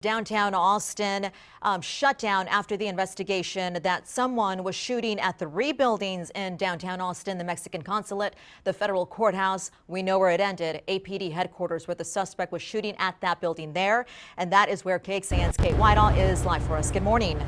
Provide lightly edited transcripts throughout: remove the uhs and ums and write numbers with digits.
Downtown Austin shut down after the investigation that someone was shooting at 3 buildings in downtown Austin, the Mexican consulate, the federal courthouse. We know where it ended, APD headquarters, where the suspect was shooting at that building there. And that is where KXAN's Kate Whitehall is live for us. Good morning.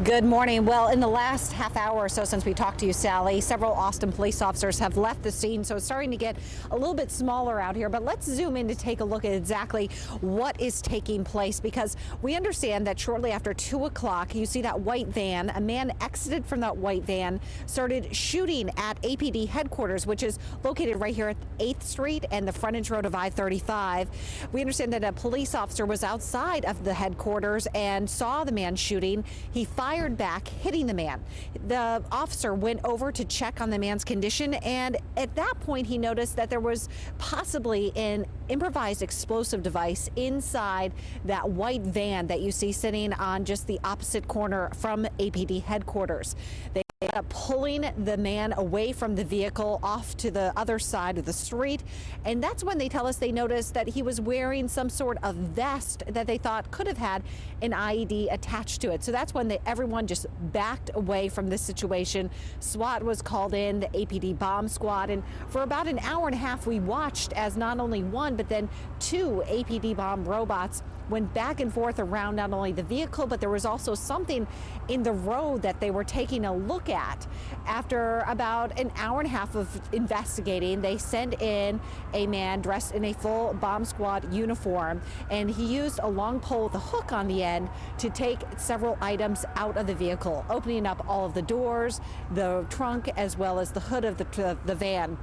Good morning. Well, in the last half hour or so since we talked to you, Sally, several Austin police officers have left the scene, so it's starting to get a little bit smaller out here. But let's zoom in to take a look at exactly what is taking place, because we understand that shortly after 2 o'clock, you see that white van. A man exited from that white van, started shooting at APD headquarters, which is located right here at 8th Street and the frontage road of I-35. We understand that a police officer was outside of the headquarters and saw the man shooting. He fired back, hitting the man. The officer went over to check on the man's condition, and at that point he noticed that there was possibly an improvised explosive device inside that white van that you see sitting on just the opposite corner from APD headquarters. They ended up pulling the man away from the vehicle off to the other side of the street, and that's when they tell us they noticed that he was wearing some sort of vest that they thought could have had an IED attached to it. So that's when everyone just backed away from this situation. SWAT was called in, the APD bomb squad, and for about an hour and a half we watched as not only one but then 2 APD bomb robots went back and forth around not only the vehicle, but there was also something in the road that they were taking a look at. After about an hour and a half of investigating, they sent in a man dressed in a full bomb squad uniform, and he used a long pole with a hook on the end to take several items out of the vehicle, opening up all of the doors, the trunk, as well as the hood of the van.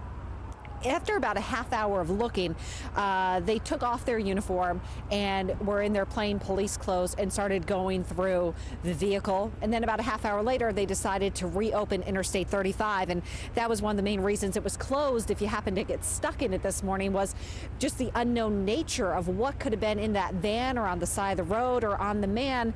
After about a half hour of looking, they took off their uniform and were in their plain police clothes and started going through the vehicle. And then about a half hour later, they decided to reopen Interstate 35. And that was one of the main reasons it was closed. If you happened to get stuck in it this morning, was just the unknown nature of what could have been in that van or on the side of the road or on the man,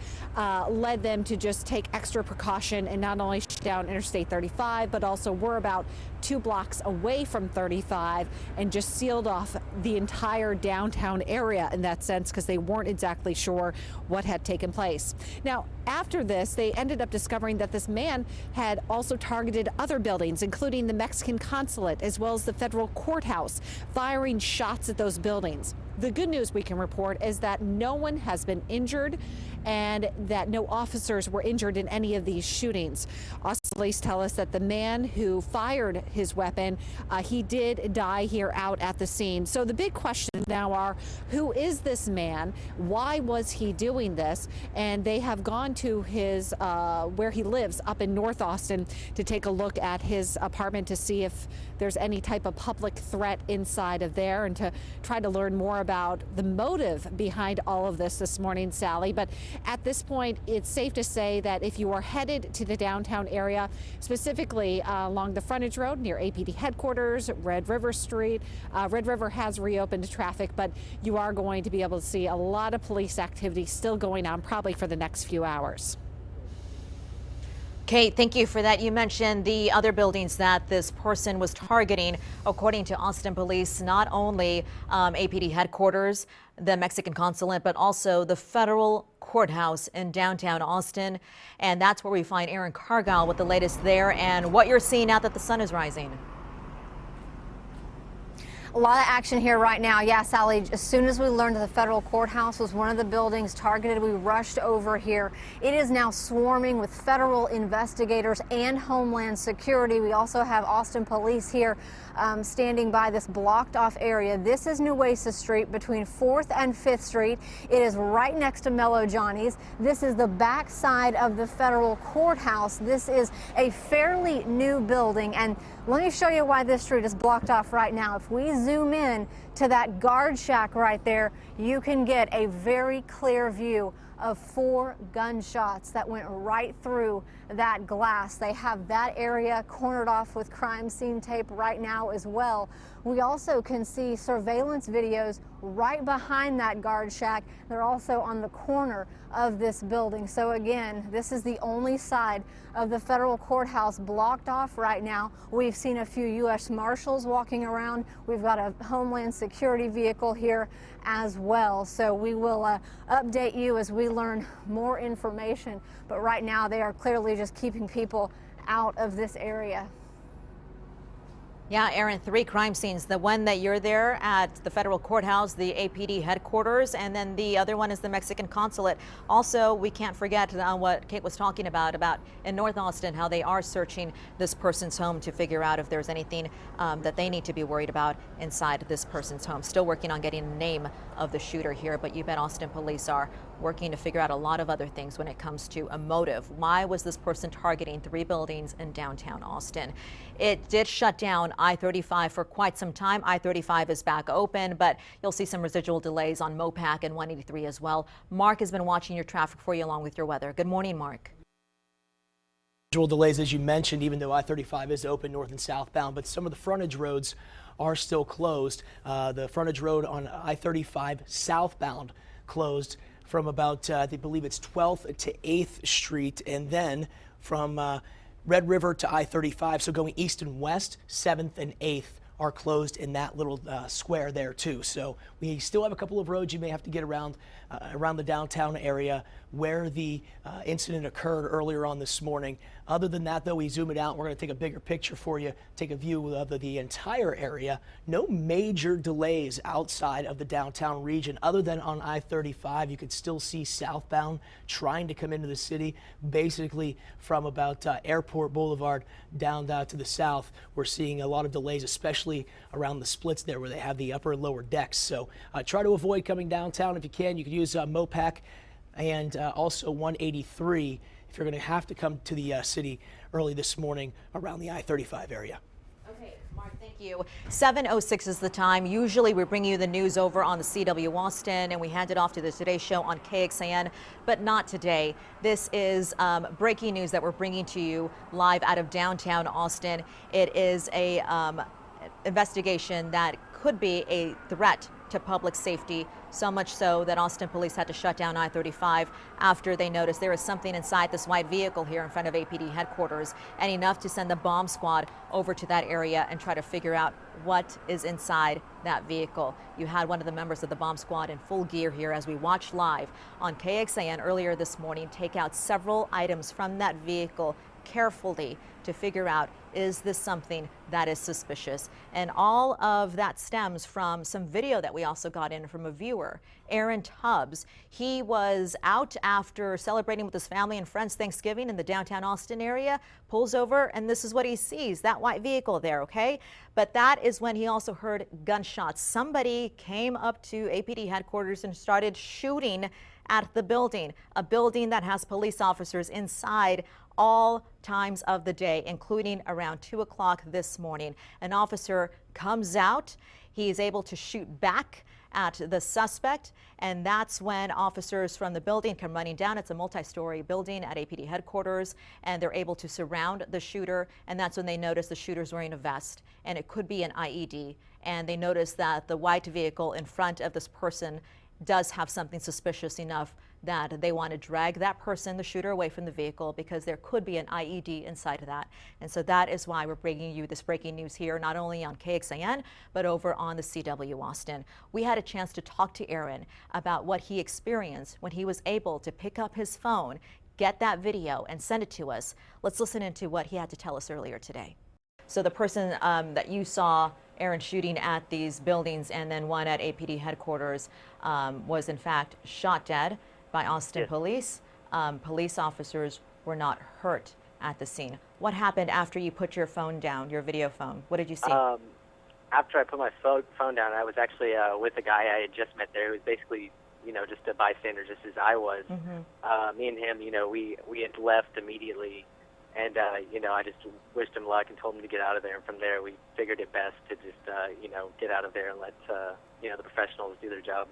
led them to just take extra precaution and not only shut down Interstate 35, but also we're about 2 blocks away from 35 and just sealed off the entire downtown area in that sense, because they weren't exactly sure what had taken place. Now, after this, they ended up discovering that this man had also targeted other buildings, including the Mexican consulate as well as the federal courthouse, firing shots at those buildings. The good news we can report is that no one has been injured and that no officers were injured in any of these shootings. Austin police tell us that the man who fired his weapon, he did die here out at the scene. So the big questions now are, who is this man? Why was he doing this? And they have gone to his where he lives up in North Austin to take a look at his apartment to see if there's any type of public threat inside of there, and to try to learn more about the motive behind all of this morning, Sally. But at this point, it's safe to say that if you are headed to the downtown area, specifically along the frontage road near APD headquarters, Red River Street, Red River has reopened to traffic, but you are going to be able to see a lot of police activity still going on probably for the next few hours. Kate, thank you for that. You mentioned the other buildings that this person was targeting. According to Austin police, not only APD headquarters, the Mexican consulate, but also the federal courthouse in downtown Austin. And that's where we find Aaron Cargyle with the latest there and what you're seeing now that the sun is rising. A lot of action here right now. Yeah, Sally, as soon as we learned that the federal courthouse was one of the buildings targeted, we rushed over here. It is now swarming with federal investigators and Homeland Security. We also have Austin police here standing by this blocked off area. This is Nueces Street between 4th and 5th Street. It is right next to Mellow Johnny's. This is the back side of the federal courthouse. This is a fairly new building, and let me show you why this street is blocked off right now. If we zoom in to that guard shack right there, you can get a very clear view of 4 gunshots that went right through that glass. They have that area cornered off with crime scene tape right now as well. We also can see surveillance videos right behind that guard shack. They're also on the corner of this building. So again, this is the only side of the federal courthouse blocked off right now. We've seen a few U.S. Marshals walking around. We've got a Homeland Security vehicle here as well. So we will update you as we learn more information. But right now they are clearly just keeping people out of this area. Yeah, Aaron, 3 crime scenes. The one that you're there at the federal courthouse, the APD headquarters, and then the other one is the Mexican consulate. Also, we can't forget what Kate was talking about in North Austin, how they are searching this person's home to figure out if there's anything that they need to be worried about inside this person's home. Still working on getting the name of the shooter here, but you bet Austin police are working to figure out a lot of other things when it comes to a motive. Why was this person targeting 3 buildings in downtown Austin? It did shut down I-35 for quite some time. I-35 is back open, but you'll see some residual delays on Mopac and 183 as well. Mark has been watching your traffic for you along with your weather. Good morning, Mark. Residual delays, as you mentioned, even though I-35 is open north and southbound, but some of the frontage roads are still closed. The frontage road on I-35 southbound closed from about, I believe it's 12th to 8th Street, and then from Red River to I-35, so going east and west, 7th and 8th are closed in that little square there too. So we still have a couple of roads you may have to get around the downtown area where the incident occurred earlier on this morning. Other than that, though, we zoom it out. We're going to take a bigger picture for you, take a view of the entire area. No major delays outside of the downtown region other than on I-35. You could still see southbound trying to come into the city, basically from about Airport Boulevard down to the south. We're seeing a lot of delays, especially around the splits there where they have the upper and lower decks. So try to avoid coming downtown if you can. You could use Mopac and also 183 if you're going to have to come to the city early this morning around the I-35 area. Okay, Mark, thank you. 7:06 is the time. Usually we bring you the news over on the CW Austin and we hand it off to the Today Show on KXAN, but not today. This is breaking news that we're bringing to you live out of downtown Austin. It is a investigation that could be a threat to public safety, so much so that Austin police had to shut down I-35 after they noticed there is something inside this white vehicle here in front of APD headquarters, and enough to send the bomb squad over to that area and try to figure out what is inside that vehicle. You had one of the members of the bomb squad in full gear here as we watched live on KXAN earlier this morning take out several items from that vehicle carefully to figure out, is this something that is suspicious? And all of that stems from some video that we also got in from a viewer, Aaron Tubbs. He was out after celebrating with his family and friends Thanksgiving in the downtown Austin area, pulls over, and this is what he sees, that white vehicle there, okay? But that is when he also heard gunshots. Somebody came up to APD headquarters and started shooting at the building, a building that has police officers inside all times of the day, including around 2 o'clock this morning. An officer comes out. He is able to shoot back at the suspect, and that's when officers from the building come running down. It's a multi-story building at APD headquarters, and they're able to surround the shooter, and that's when they notice the shooter's wearing a vest, and it could be an IED. And they notice that the white vehicle in front of this person does have something suspicious enough that they want to drag that person, the shooter, away from the vehicle because there could be an IED inside of that. And so that is why we're bringing you this breaking news here, not only on KXAN, but over on the CW Austin. We had a chance to talk to Aaron about what he experienced when he was able to pick up his phone, get that video, and send it to us. Let's listen into what he had to tell us earlier today. So the person that you saw, Aaron, shooting at these buildings and then one at APD headquarters was in fact shot dead by Austin police. Police officers were not hurt at the scene. What happened after you put your phone down, your video phone? What did you see? After I put my phone down, I was actually with a guy I had just met there who was basically, just a bystander, just as I was. Me and him, we had left immediately. And, I just wished him luck and told him to get out of there. And from there, we figured it best to just, get out of there and let, the professionals do their job.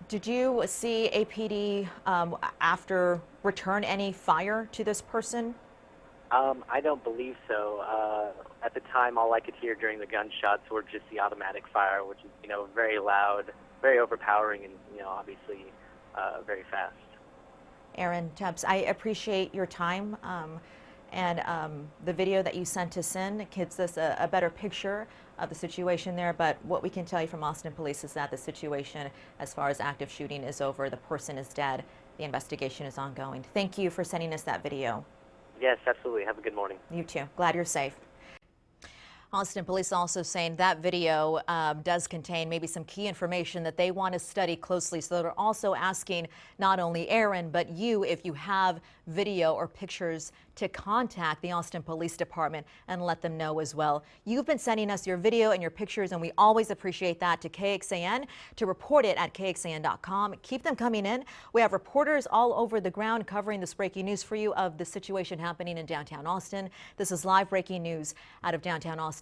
Did you see APD after return any fire to this person? I don't believe so. At the time, all I could hear during the gunshots were just the automatic fire, which is, very loud, very overpowering, and, obviously very fast. Aaron Tubbs, I appreciate your time and the video that you sent us in. It gives us a better picture of the situation there, but what we can tell you from Austin Police is that the situation as far as active shooting is over. The person is dead. The investigation is ongoing. Thank you for sending us that video. Yes, absolutely. Have a good morning. You too. Glad you're safe. Austin Police also saying that video does contain maybe some key information that they want to study closely. So they're also asking not only Aaron, but you, if you have video or pictures, to contact the Austin Police Department and let them know as well. You've been sending us your video and your pictures, and we always appreciate that, to KXAN, to report it at KXAN.com. Keep them coming in. We have reporters all over the ground covering this breaking news for you of the situation happening in downtown Austin. This is live breaking news out of downtown Austin.